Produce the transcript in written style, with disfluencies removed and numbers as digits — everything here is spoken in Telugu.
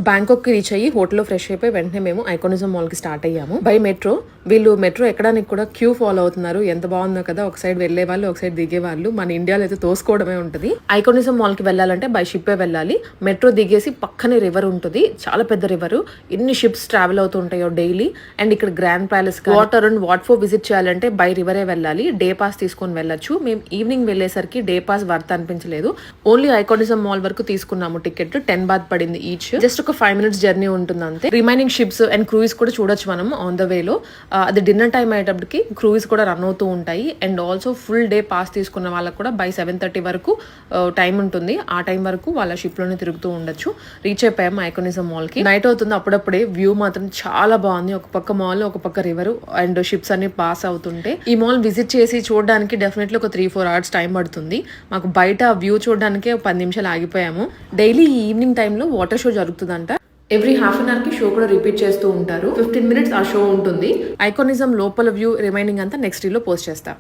బ్యాంకాక్కి రీచ్ అయ్యి హోటల్లో ఫ్రెష్ అయిపోయి వెంటనే మేము ఐకానిజం మాల్కి స్టార్ట్ అయ్యాము బై మెట్రో. వీళ్ళు మెట్రో ఎక్కడానికి కూడా క్యూ ఫాలో అవుతున్నారు. ఎంత బాగుందో కదా, ఒక సైడ్ వెళ్లే వాళ్ళు ఒక సైడ్ దిగే వాళ్ళు. మన ఇండియాలో అయితే తోసుకోవడమే ఉంటుంది. ఐకానిజం మాల్కి వెళ్ళాలంటే బై షిప్పే వెళ్ళాలి. మెట్రో దిగేసి పక్కనే రివర్ ఉంటుంది, చాలా పెద్ద రివర్. ఎన్ని షిప్స్ ట్రావెల్ అవుతూ ఉంటాయో డైలీ. అండ్ ఇక్కడ grand palace, water and what four visit చేయాలంటే బై రివరే వెళ్ళాలి. డే పాస్ తీసుకొని వెళ్ళొచ్చు. మేము ఈవినింగ్ వెళ్ళేసరికి డే పాస్ వర్త్ అనిపించలేదు. ఓన్లీ ఐకానిజం మాల్ వరకు తీసుకున్నాము టికెట్. 10 బాత్ పడింది ఈచ్. జస్ట్ ఒక 5 minutes జర్నీ ఉంటుంది అంతే. రిమైనింగ్ షిప్స్ అండ్ క్రూయిజ్ కూడా చూడొచ్చు మనం ఆన్ ద వేలో. అది డిన్నర్ టైం అయ్యేటప్పటికి క్రూయిజ్ కూడా రన్ అవుతూ ఉంటాయి. And also full day pass తీసుకున్న వాళ్ళకి కూడా బై 7:30 వరకు టైం ఉంటుంది. ఆ టైం వరకు వాళ్ళ షిప్ లోనే తిరుగుతూ ఉండొచ్చు. రీచ్ అయిపోయాము ఐకానిజం మాల్ కి. నైట్ అవుతుంది అప్పుడప్పుడే. వ్యూ మాత్రం చాలా బాగుంది. ఒక పక్క మాల్, ఒక పక్క రివర్ అండ్ షిప్స్ అన్ని పాస్ అవుతుంటే. ఈ మాల్ విజిట్ చేసి చూడడానికి డెఫినెట్లీ ఒక 3-4 hours టైం పడుతుంది. మాకు బయట వ్యూ చూడడానికి 10 నిమిషాలు ఆగిపోయాము. డైలీ ఈ ఈవినింగ్ టైంలో వాటర్ షో జరుగుతుందంట. ఎవ్రీ హాఫ్ అన్ అవర్ కి షో కూడా రిపీట్ చేస్తూ ఉంటారు. 15 minutes ఆ షో ఉంటుంది. ఐకానిజం లోపల వ్యూ రిమైనింగ్ అంతా నెక్స్ట్ డే లో పోస్ట్ చేస్తా.